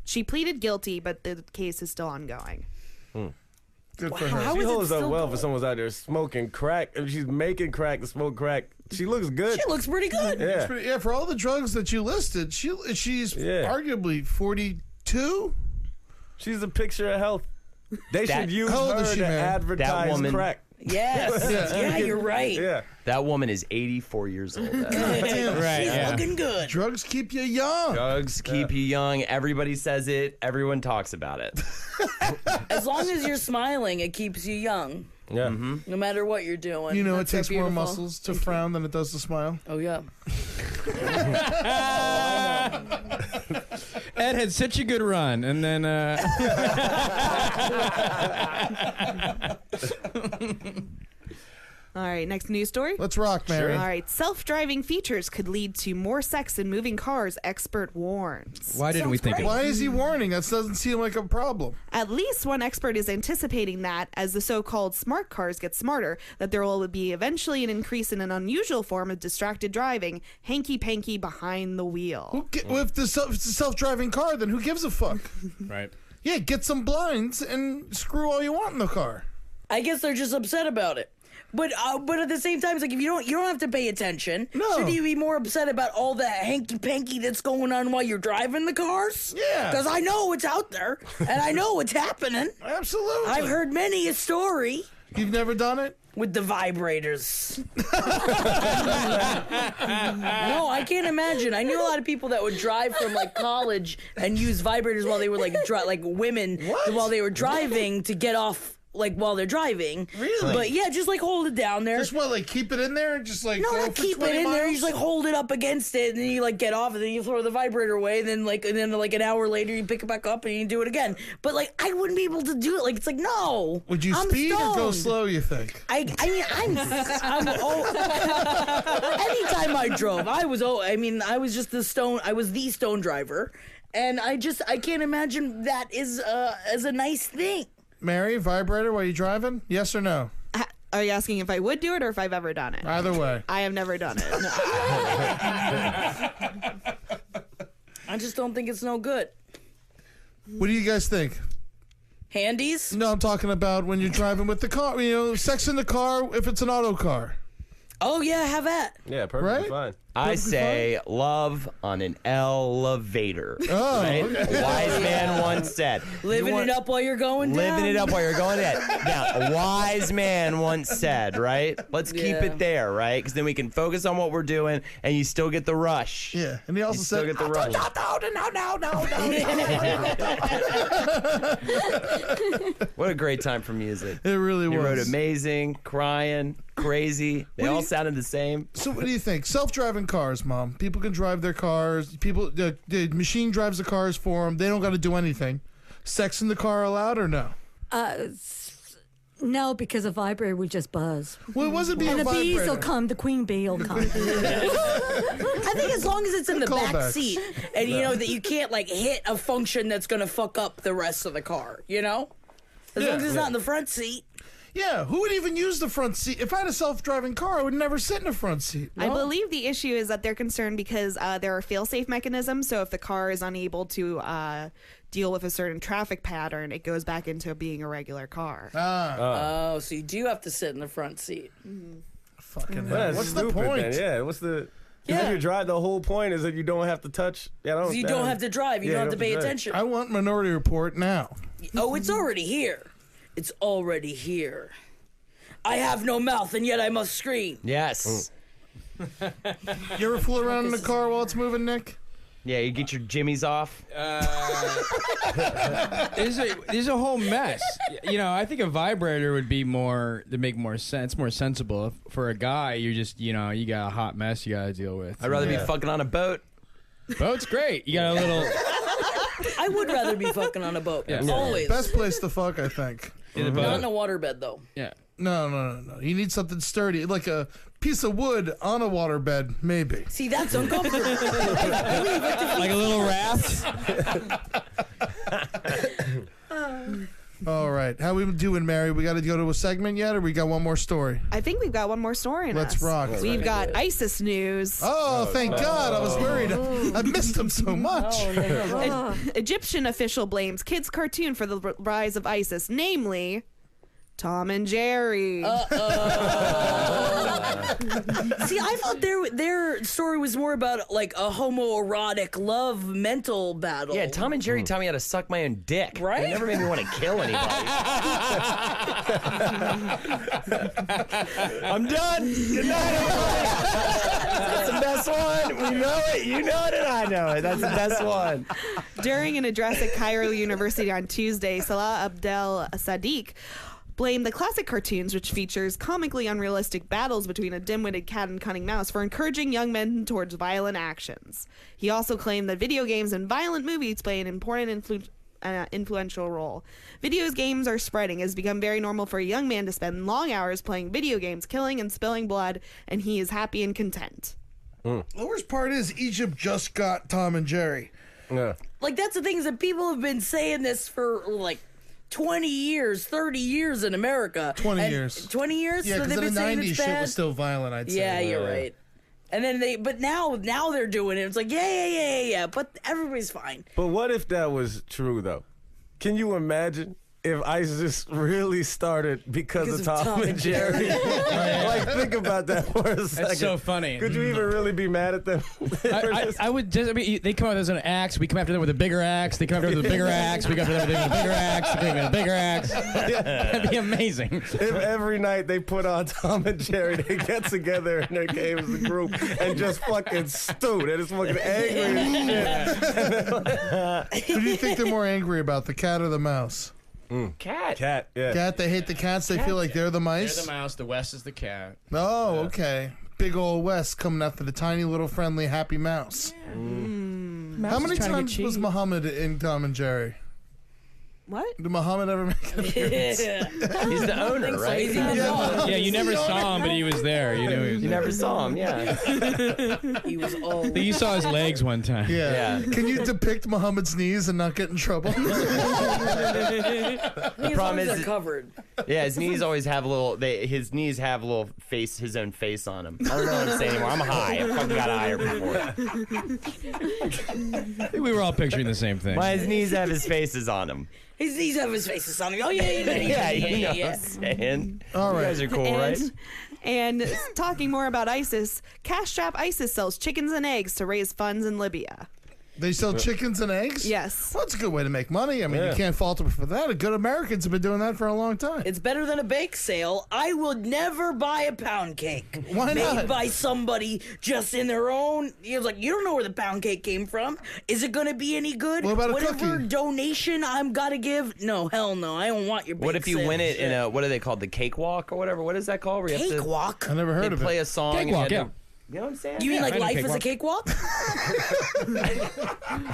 she pleaded guilty, but the case is still ongoing. Good for her. How She is it holds up still well going? for someone's out there smoking crack. If she's making crack to smoke crack, she looks good. She looks pretty good. Yeah. Yeah, for all the drugs that you listed, she's Yeah. arguably 42. She's a picture of health. They That- should use How old her is she, to man? advertise That woman- crack. Yes. Yeah, you're right. Yeah. That woman is 84 years old. Damn. Right, She's yeah. looking good. Drugs keep you young. Drugs keep you young. Everybody says it. Everyone talks about it. As long as you're smiling, it keeps you young. Yeah. No matter what you're doing. You know, That's it takes so more beautiful. muscles to frown than it does to smile. Oh, yeah. Ed had such a good run, and then All right, next news story. Let's rock, Mary. All right, self-driving features could lead to more sex in moving cars, expert warns. why didn't we think of Why is he warning? That doesn't seem like a problem. At least one expert is anticipating that as the so-called smart cars get smarter, that there will be eventually an increase in an unusual form of distracted driving, hanky-panky behind the wheel. Well, if it's a self-driving car, then who gives a fuck? Right. Yeah, get some blinds and screw all you want in the car. I guess they're just upset about it. But at the same time, it's like if you don't have to pay attention. No. Should you be more upset about all the hanky panky that's going on while you're driving the cars? Yeah. Because I know it's out there and I know it's happening. Absolutely. I've heard many a story You've never done it? with the vibrators. No, I can't imagine. I knew a lot of people that would drive from like college and use vibrators while they were like like women while they were driving to get off. Like while they're driving. Really? But yeah, just like hold it down there. Just what, like keep it in there and just like No, go not for keep 20 it in miles? there. You just like hold it up against it, and then you like get off, and then you throw the vibrator away, and then like an hour later you pick it back up and you do it again. But like I wouldn't be able to do it. Like it's like no. Would you I'm speed or go stoned. slow, you think? I'm anytime I drove, I was just the stone driver, and I can't imagine that is as a nice thing. Mary, vibrator while you driving? Yes or no? Are you asking if I would do it or if I've ever done it? Either way. I have never done it. I just don't think it's no good. What do you guys think? Handies? No, I'm talking about when you're driving with the car. You know, sex in the car if it's an auto car. Oh, yeah, have that. Yeah, perfectly Right? fine. I say love on an elevator. Oh, Right? okay. A wise man once said. Living it up while you're going down. Living it up while you're going down. Now, a wise man once said, right? Let's keep Yeah. it there, right? Because then we can focus on what we're doing, and you still get the rush. Yeah, and he also You still said, get the rush. What a great time for music. it really He wrote was. amazing, crying, crazy. They all sounded the same. So what do you think? Self-driving cars, Mom. People can drive their cars. People, the machine drives the cars for them. They don't got to do anything. Sex in the car allowed or no? No, because a vibrator would just buzz. Well, it wasn't being And a the bees vibrator. will come. The queen bee will come. I think as long as it's in the back Callbacks. seat and you know that you can't like hit a function that's going to fuck up the rest of the car, you know? As long as it's not in the front seat. Yeah, who would even use the front seat? If I had a self-driving car, I would never sit in the front seat. I No? believe the issue is that they're concerned because there are fail-safe mechanisms. So if the car is unable to deal with a certain traffic pattern, it goes back into being a regular car. Oh, so you do have to sit in the front seat. Fucking hell. Well, that's What's stupid, the point? then. Yeah, what's the... Yeah. If you drive, the whole point is that you don't have to touch... Yeah, You don't have to drive. You Yeah, don't have to pay drive. attention. I want Minority Report now. Oh, it's already here. It's already here. I have no mouth, and yet I must scream. Yes. You ever fool around in the car while it's moving, Nick? Yeah, you get your jimmies off. There's a whole mess. You know, I think a vibrator would be more to make more sense, more sensible. If, for a guy, you just you got a hot mess you got to deal with. I'd rather be fucking on a boat. Boat's great. You got a little. I would rather be fucking on a boat. Yeah. Always. Best place to fuck, I think. In a Not boat. in a waterbed, though. Yeah. No. You need something sturdy, like a piece of wood on a waterbed, maybe. See, that's uncomfortable. Like a little raft. All right. How we doing, Mary? We got to go to a segment yet, or we got one more story? I think we've got one more story in Let's us. rock. We've got ISIS news. Oh, thank God. I was worried. I missed him so much. Egyptian official blames kids' cartoon for the rise of ISIS, namely Tom and Jerry. See, I thought their story was more about like a homoerotic love mental battle. Yeah, Tom and Jerry taught me how to suck my own dick. Right? They never made me want to kill anybody. I'm done. Good night, everybody. That's the best one. We know it. You know it, and I know it. That's the best one. During an address at Cairo University on Tuesday, Salah Abdel Sadiq blamed the classic cartoons, which features comically unrealistic battles between a dim-witted cat and cunning mouse, for encouraging young men towards violent actions. He also claimed that video games and violent movies play an important influential role. Video games are spreading. It has become very normal for a young man to spend long hours playing video games, killing and spilling blood, and he is happy and content. The worst part is Egypt just got Tom and Jerry. Yeah. Like, that's the thing is that people have been saying this for like 20 years, 30 years in America. 20 And- years. 20 years? Yeah, So because they've in been the saying 90s it's shit bad? was still violent, I'd say. Yeah, you're right. And then but now they're doing it. It's like, yeah. But everybody's fine. But what if that was true, though? Can you imagine if ISIS really started because of Tom and Jerry? Like, think about that for a second. That's so funny. Could you even really be mad at them? I would just. I mean, they come out with an axe. We come after them with a bigger axe. They come after them with a bigger axe. We come after them with a bigger axe. We come after them with a bigger axe. That'd be amazing. If every night they put on Tom and Jerry, they get together in their game as a group and just fucking stew. They're just fucking angry as shit. Who do you think they're more angry about, the cat or the mouse? Cat. Yeah. Cat, they hate the cats. They feel like they're the mice. They're the mouse. The West is the cat. Oh, okay. Big old West coming after the tiny little friendly happy mouse. How many times was Muhammad in Tom and Jerry? What? Did Muhammad ever make an appearance? He's the owner, right? Yeah, you never saw him, but he was there. You knew he was You there. never saw him, yeah. He was old. I think you saw his legs one time. Yeah. Can you depict Muhammad's knees and not get in trouble? The problem is they're that- covered. Yeah, his knees always have a little. His knees have a little face, his own face on him. I don't know what I'm saying anymore. I'm high. I fucking got higher before. I think we were all picturing the same thing. Why his knees have his faces on them? His knees have his faces on him. Oh yeah, Yeah, you know what I'm saying. All right. You guys are cool, right? And talking more about ISIS, cash-strapped ISIS sells chickens and eggs to raise funds in Libya. They sell chickens and eggs? Yes. Well, that's a good way to make money. I mean, you can't fault them for that. Good Americans have been doing that for a long time. It's better than a bake sale. I would never buy a pound cake. Why not? Made by somebody just in their own. You know, like, you don't know where the pound cake came from. Is it going to be any good? What about a Whatever cookie? donation I'm got to give? No, hell no. I don't want your bake What if you sale win it shit. in a, what are they called, the cakewalk or whatever? What is that called? Where you have to- Cakewalk? I never They heard of play it. a song. and Cakewalk, you yeah. have to- You know what I'm saying? You mean like I know life is a cakewalk. cakewalk?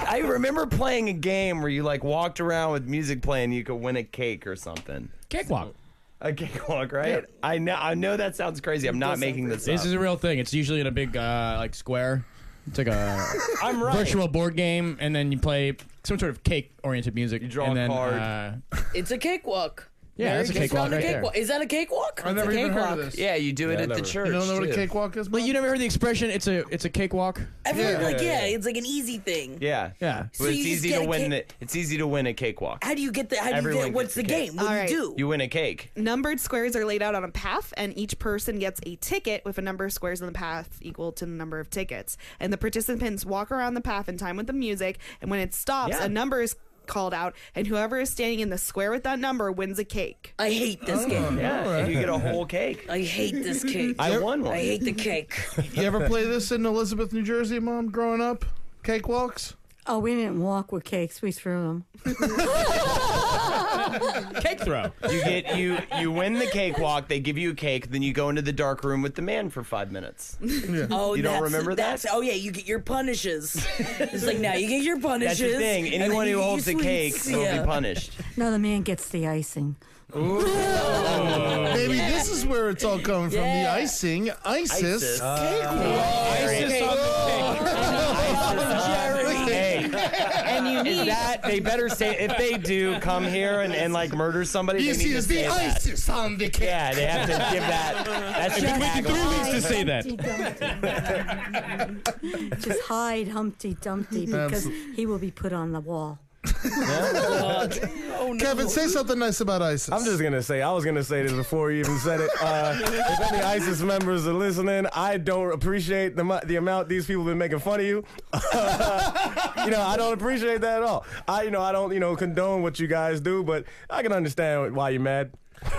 I remember playing a game where you like walked around with music playing, you could win a cake or something. Cakewalk. A cakewalk, right? Yeah. I know that sounds crazy. I'm not making this This up. is a real thing. It's usually in a big like square. It's like a I'm right. virtual board game, and then you play some sort of cake-oriented music. You draw and a then, card. It's a cakewalk. Yeah, that's a Just cakewalk found a right there. cakewalk. Is that a cakewalk? I never It's a even heard of cakewalk. this. Yeah, you do it at the never. church. You don't know what a too. cakewalk is? But you never heard the expression? It's a cakewalk. I've heard, Yeah. like, it's like an easy thing. Yeah. Yeah. But So it's you just easy get to a win. cake- It's easy to win a cakewalk. How do you get the? How do you Everyone get? What's the gets a cake. game? What do Alright. you do? You win a cake. Numbered squares are laid out on a path, and each person gets a ticket with a number of squares on the path equal to the number of tickets. And the participants walk around the path in time with the music, and when it stops, Yeah. a number is called out, and whoever is standing in the square with that number wins a cake. I hate this game. Yeah, and you get a whole cake. I hate this cake. I won one. I hate the cake. You ever play this in Elizabeth, New Jersey, Mom, growing up? Cakewalks? Oh, we didn't walk with cakes. We threw them. Cake throw. You win the cakewalk. They give you a cake. Then you go into the dark room with the man for 5 minutes. Oh, You don't remember that? Oh yeah, you get your punishes. It's like now you get your punishes. That's the thing. and then Anyone you who get holds the your cake sweets. will Yeah. be punished. No, the man gets the icing. Maybe this is where it's all coming from. The Yeah. icing. ISIS. ISIS. ISIS on Hey, And you is need that they better say if they do come here and like murder somebody? They This need to is say the that. ISIS on the cake. Yeah, they have to give that. That's the just cake. I've been waiting 3 weeks to say that. Just hide Humpty Dumpty because Absolutely. he will be put on the wall. Oh no. Kevin, say something nice about ISIS. I'm just gonna say, I was gonna say this before you even said it. If any ISIS members are listening, I don't appreciate the amount these people have been making fun of you. I don't appreciate that at all. I don't, condone what you guys do, but I can understand why you're mad.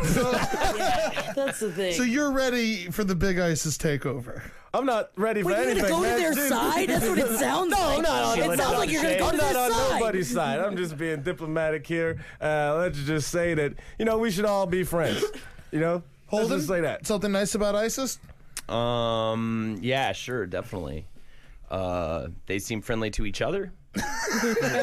That's the thing. So you're ready for the big ISIS takeover. I'm not ready for Wait, you're anything, gonna go man. to their Dude. side? That's what it sounds like. No, I'm not on It sounds like you're gonna go I'm to not their on side. nobody's side. I'm just being diplomatic here. Let's just say that, we should all be friends. Let's Holden, just say that. something nice about ISIS? Yeah, sure, definitely. They seem friendly to each other.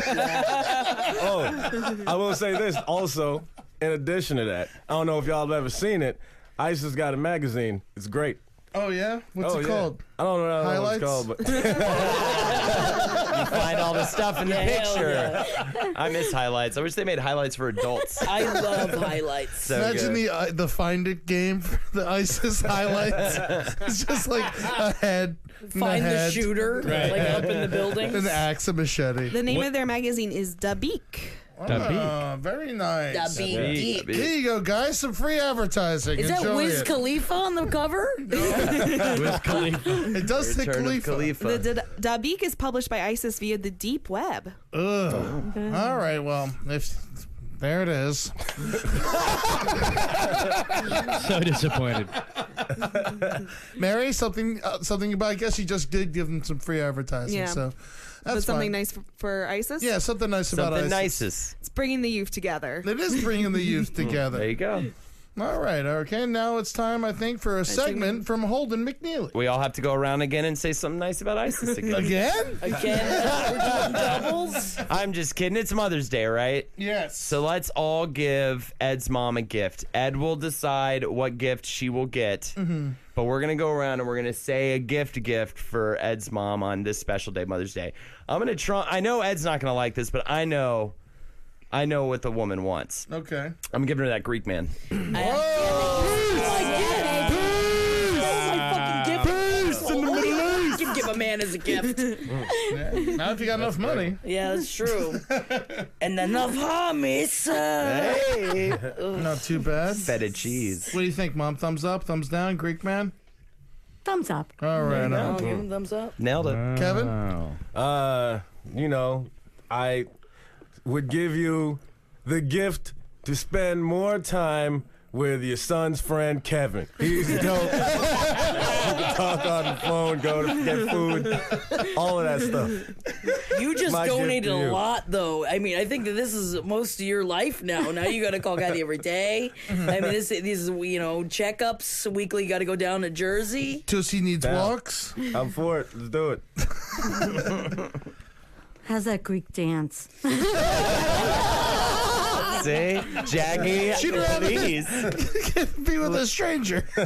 Oh, I will say this also, in addition to that, I don't know if y'all have ever seen it. ISIS got a magazine. It's great. Oh, yeah? What's it yeah. called? I don't know what Highlights? it's called, but You find all the stuff in the Hell picture. I miss highlights. I wish they made highlights for adults. I love highlights. So Imagine good. the Find It game for the ISIS highlights. It's just like a head. and a Find the head, shooter, like up in the building. An axe, a machete. the name of their magazine is Dabiq. Oh, very nice. Dabiq. Here you go, guys. Some free advertising. Is that Enjoy Wiz it. Khalifa on the cover? Wiz Khalifa. It does say Return of Khalifa. Khalifa. Dabiq is published by ISIS via the deep web. Ugh. All right, well, there it is. So disappointed. Mary, something about, I guess you just did give them some free advertising, Yeah. so But that's something fine. nice for ISIS? Yeah, something nice about Something ISIS. nicest. It's bringing the youth together. It is bringing the youth There together. you go. All right. Okay. Now it's time, I think, for a segment from Holden McNeely. We all have to go around again and say something nice about ISIS again. Again? Again, we're doing doubles. I'm just kidding. It's Mother's Day, right? Yes. So let's all give Ed's mom a gift. Ed will decide what gift she will get. But we're going to go around and we're going to say a gift for Ed's mom on this special day, Mother's Day. I'm going to try. I know Ed's not going to like this, but I know what the woman wants. Okay. I'm giving her that Greek man. Give a man as a gift. Now if you got enough money. Yeah, that's true. And enough homies. Hey. Not too bad. Feta cheese. What do you think, Mom? Thumbs up, thumbs down, Greek man? Thumbs up. All right. I'll give him thumbs up. Nailed it. Kevin? I would give you the gift to spend more time with your son's friend Kevin. He's dope. You can talk on the phone, go to get food, all of that stuff. You just My gift donated to a you. lot, though. I mean, I think that this is most of your life now. Now you got to call Kathy every day. I mean, this is checkups weekly. You got to go down to Jersey. Tussie needs Down. walks. I'm for it. Let's do it. How's that Greek dance? See? Jackie, please. Be with a stranger. All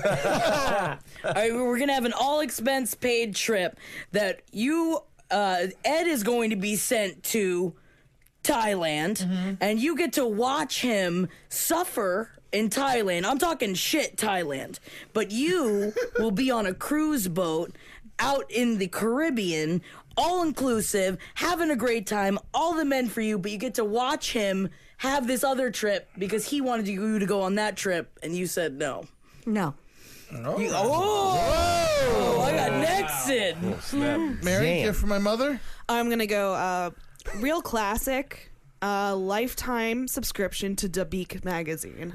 right, we're going to have an all-expense paid trip that you, Ed is going to be sent to Thailand, and you get to watch him suffer in Thailand. I'm talking shit Thailand. But you will be on a cruise boat out in the Caribbean, all-inclusive, having a great time, all the men for you, but you get to watch him have this other trip because he wanted you to go on that trip, and you said no. No. I got Nexon. Mary, Damn. gift for my mother? I'm going to go real classic, lifetime subscription to Dabiq magazine.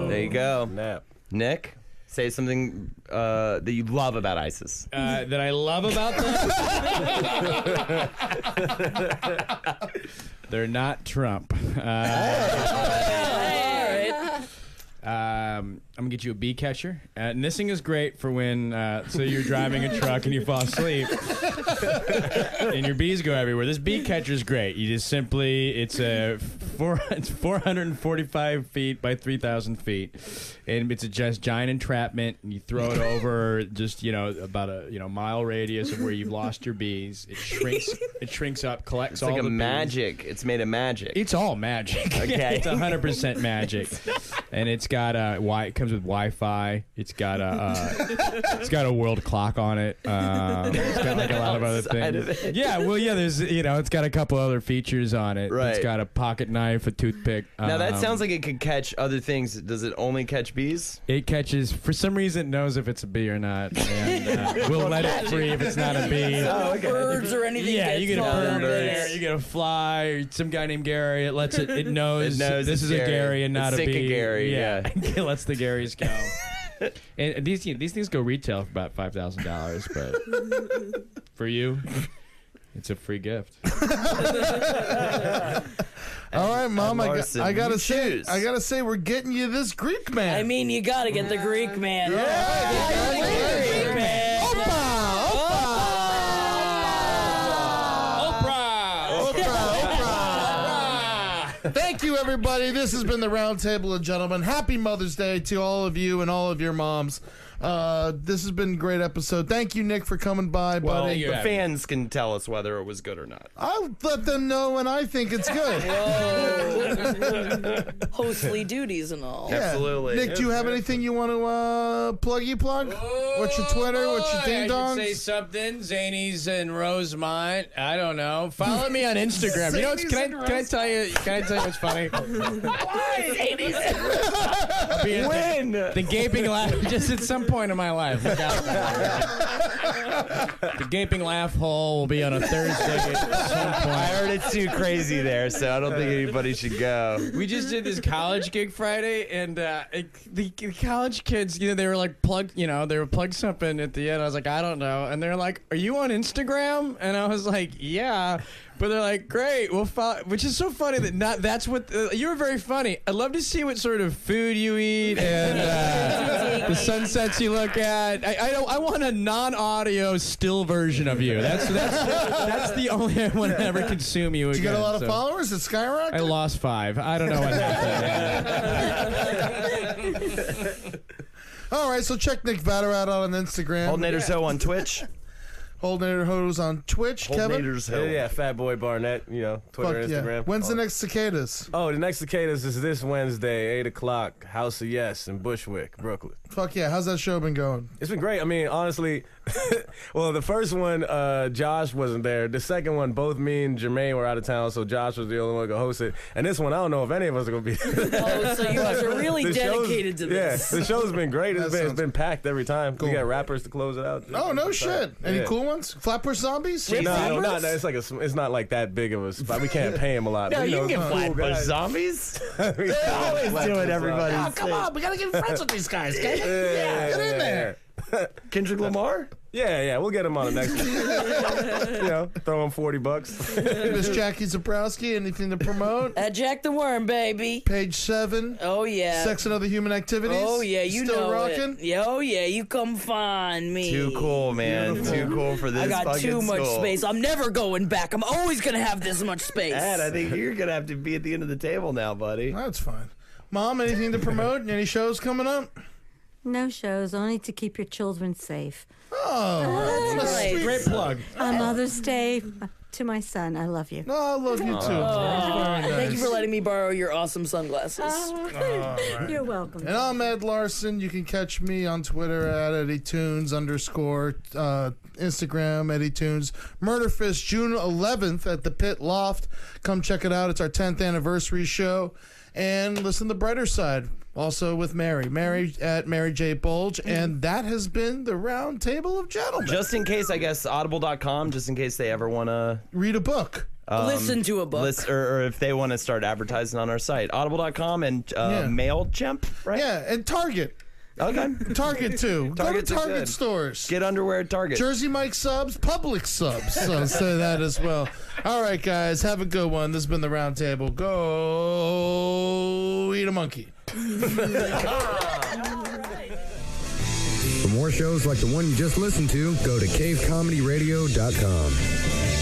There you go. Nap. Nick, say something that you love about ISIS. That I love about them. They're not Trump. I'm gonna get you a bee catcher. And this thing is great for when so you're driving a truck and you fall asleep and your bees go everywhere. This bee catcher is great. You just simply it's 445 feet by 3,000 feet, and it's a just giant entrapment. And you throw it over just about a mile radius of where you've lost your bees. It shrinks up, collects It's all like the a bees. magic. It's made of magic. It's all magic. Okay. It's 100% magic, and it's got it comes with Wi-Fi. It's got a world clock on it. It's got like a lot of other things. Yeah, well, yeah. There's it's got a couple other features on it. Right. It's got a pocket knife, a toothpick. Now that sounds like it could catch other things. Does it only catch bees? It catches, for some reason, it knows if it's a bee or not, and we'll let it free if it's not a bee. Birds or anything. Yeah, you get a gets bird on there, you get a fly, or some guy named Gary. It lets it knows this it's is a Gary and not It's a sick bee. of Gary, yeah. It lets the Garys go. And these things go retail for about $5,000, but for you, it's a free gift. All right, Mom. Larson, I gotta you say, choose. we're getting you this Greek man. I mean, you got to get the Greek man. Yeah. Greek man. Thank you, everybody. This has been the Roundtable of Gentlemen. Happy Mother's Day to all of you and all of your moms. This has been a great episode. Thank you, Nick, for coming by, Well, buddy. the fans can tell us whether it was good or not. I'll let them know when I think it's good. Hostly duties and all. Yeah. Absolutely. Nick, do you have anything you want to plug? What's your Twitter? What's your ding I should say dongs? something. Zanies and Rosemont. I don't know. Follow me on Instagram. You know what's, can I tell you what's funny? Why? I'll be in- When? mean? The gaping laugh, just at some point in my life. Look out. The gaping laugh hole will be on a Thursday at some point. I heard it's too crazy there, so I don't think anybody should go. We just did this college gig Friday, and the college kids, they were like plugged something at the end. I was like, I don't know. And they're like, are you on Instagram? And I was like, yeah. But they're like, great, we'll follow, which is so funny that's what, you were very funny. I'd love to see what sort of food you eat and the sunsets you look at. I want a non-audio still version of you. That's the only way I want to ever consume you again. Did you get a lot of followers at Skyrock? I lost 5. I don't know what happened. All right, so check Nick Vatter out on Instagram. Holdenator's Ho on Twitch. Holdenator Ho's on Twitch. Kevin? Yeah, Fat Boy Barnett, Twitter, Instagram. Yeah. When's the next Cicadas? Oh, the next Cicadas is this Wednesday, 8 o'clock, House of Yes in Bushwick, Brooklyn. Fuck yeah. How's that show been going? It's been great. I mean, honestly, well, the first one, Josh wasn't there. The second one, both me and Jermaine were out of town, so Josh was the only one who could host it. And this one, I don't know if any of us are going to be Oh, so you guys are really dedicated to this. Yeah, the show's been great. It's been packed every time. Cool. We got rappers to close it out. Oh, no shit. Any cool ones? Flatbush Zombies? No, not that. It's not like that big of a spot. We can't pay him a lot. No, but, you can get cool Flatbush guys. Zombies. They always do it, everybody. Oh, come on, we gotta get friends with these guys. Yeah, Get in there. Kendrick Lamar? Yeah, we'll get him on the next one. Throw him $40. Miss Jackie Zebrowski, anything to promote? At Jack the Worm, baby. Page 7. Oh, yeah. Sex and Other Human Activities. Oh, yeah, you Still know rocking? it. Oh, yeah, you come find me. Too cool, man. Beautiful. Too cool for this I got fucking too much school. space. I'm never going back. I'm always gonna have this much space. Ed, I think you're going to have to be at the end of the table now, buddy. That's fine. Mom, anything to promote? Any shows coming up? No shows, only to keep your children safe. Oh, that's a Right. sweet. Great plug. On Mother's Day, to my son, I love you. No, I love you too. Very nice. Thank you for letting me borrow your awesome sunglasses. You're welcome. And I'm Ed Larson. You can catch me on Twitter at EddieTunes _ Instagram EddieTunes. Murderfist June 11th at the Pit Loft. Come check it out. It's our 10th anniversary show. And listen to the brighter side. Also with Mary at Mary J. Bulge. And that has been the Roundtable of Gentlemen. Just in case, I guess, audible.com, just in case they ever want to Read a book. Listen to a book. or if they want to start advertising on our site. Audible.com and MailChimp, right? Yeah, and Target. Okay. Target too. Target's Go to Target good. stores. Get underwear at Target. Jersey Mike subs, Public subs. So say that as well. All right, guys, have a good one. This has been the Roundtable. Go eat a monkey. For more shows like the one you just listened to, go to cavecomedyradio.com.